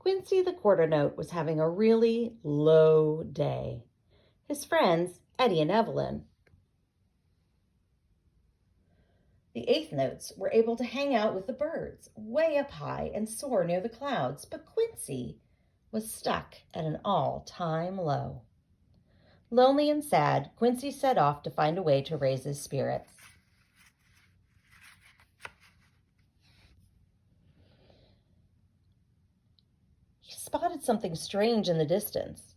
Quincy the quarter note was having a really low day. His friends, Eddie and Evelyn, the eighth notes, were able to hang out with the birds way up high and soar near the clouds, but Quincy was stuck at an all-time low. Lonely and sad, Quincy set off to find a way to raise his spirits. He spotted something strange in the distance.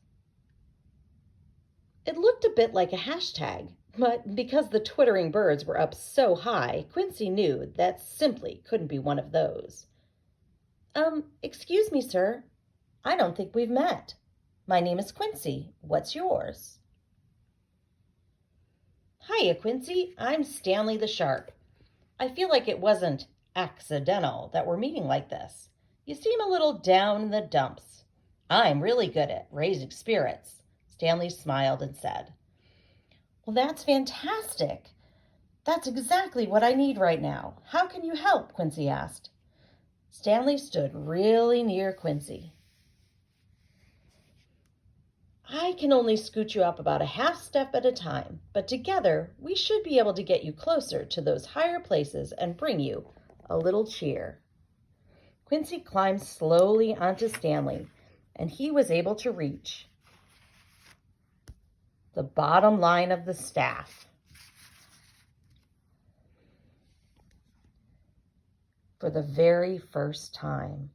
It looked a bit like a hashtag, but because the twittering birds were up so high, Quincy knew that simply couldn't be one of those. Excuse me, sir. I don't think we've met. My name is Quincy. What's yours? Hiya, Quincy. I'm Stanley the Sharp. I feel like it wasn't accidental that we're meeting like this. You seem a little down in the dumps. I'm really good at raising spirits. Stanley smiled and said, Well, that's fantastic. That's exactly what I need right now. How can you help? Quincy asked. Stanley stood really near Quincy. I can only scoot you up about a half step at a time, but together we should be able to get you closer to those higher places and bring you a little cheer. Quincy climbed slowly onto Stanley, and he was able to reach the bottom line of the staff. For the very first time.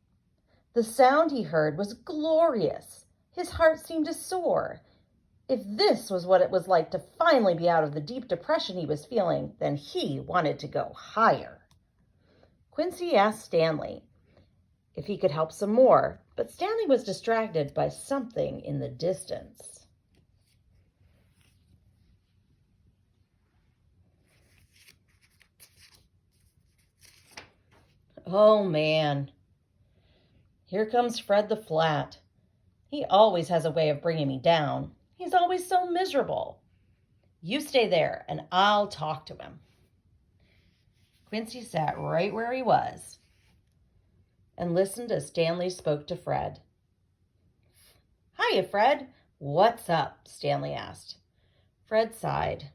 The sound he heard was glorious. His heart seemed to soar. If this was what it was like to finally be out of the deep depression he was feeling, then he wanted to go higher. Quincy asked Stanley if he could help some more, but Stanley was distracted by something in the distance. Oh, man. Here comes Fred the Flat. He always has a way of bringing me down. He's always so miserable. You stay there, and I'll talk to him. Quincy sat right where he was and listened as Stanley spoke to Fred. Hiya, Fred. What's up? Stanley asked. Fred sighed.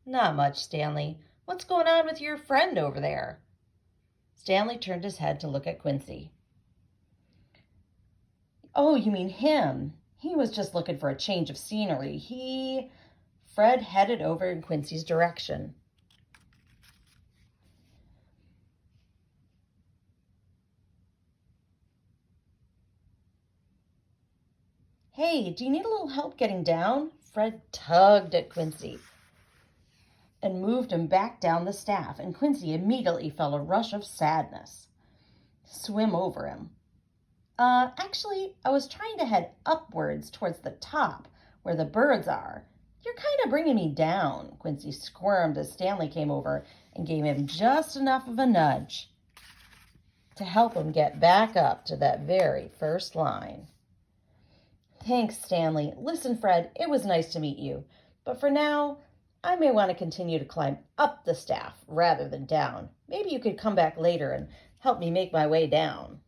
Not much, Stanley. What's going on with your friend over there? Stanley turned his head to look at Quincy. Oh, you mean him? He was just looking for a change of scenery. Fred headed over in Quincy's direction. Hey, do you need a little help getting down? Fred tugged at Quincy and moved him back down the staff, and Quincy immediately felt a rush of sadness swim over him. Actually, I was trying to head upwards towards the top where the birds are. You're kind of bringing me down, Quincy squirmed as Stanley came over and gave him just enough of a nudge to help him get back up to that very first line. Thanks, Stanley. Listen, Fred, it was nice to meet you, but for now, I may want to continue to climb up the staff rather than down. Maybe you could come back later and help me make my way down.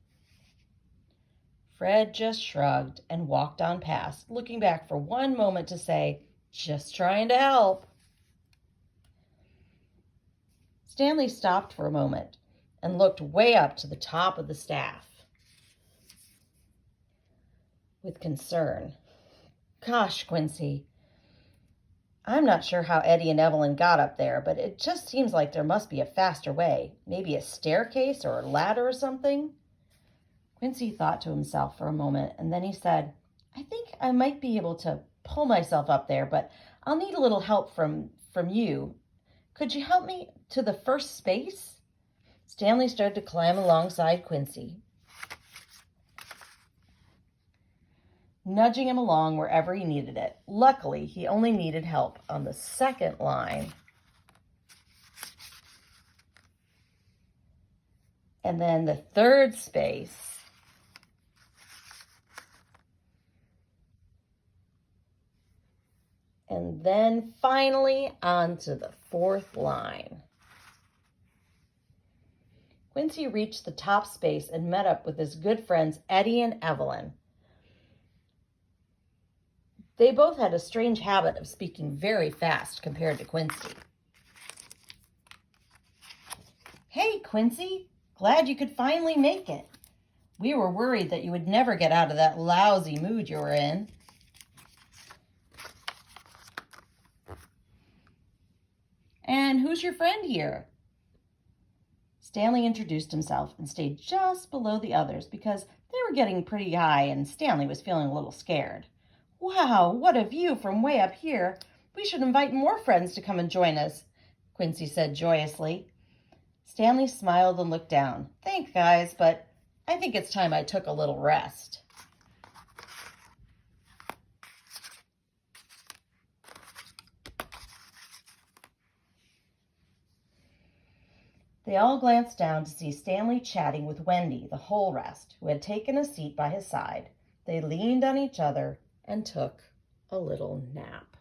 Fred just shrugged and walked on past, looking back for one moment to say, just trying to help. Stanley stopped for a moment and looked way up to the top of the staff with concern. Gosh, Quincy, I'm not sure how Eddie and Evelyn got up there, but it just seems like there must be a faster way. Maybe a staircase or a ladder or something? Quincy thought to himself for a moment, and then he said, I think I might be able to pull myself up there, but I'll need a little help from you. Could you help me to the first space? Stanley started to climb alongside Quincy, nudging him along wherever he needed it. Luckily, he only needed help on the second line. And then the third space. And then finally onto the fourth line. Quincy reached the top space and met up with his good friends Eddie and Evelyn. They both had a strange habit of speaking very fast compared to Quincy. "Hey, Quincy, glad you could finally make it. We were worried that you would never get out of that lousy mood you were in." "And who's your friend here?" Stanley introduced himself and stayed just below the others because they were getting pretty high and Stanley was feeling a little scared. "Wow, what a view from way up here. We should invite more friends to come and join us," Quincy said joyously. Stanley smiled and looked down. "Thanks, guys, but I think it's time I took a little rest." They all glanced down to see Stanley chatting with Wendy, the whole rest, who had taken a seat by his side. They leaned on each other and took a little nap.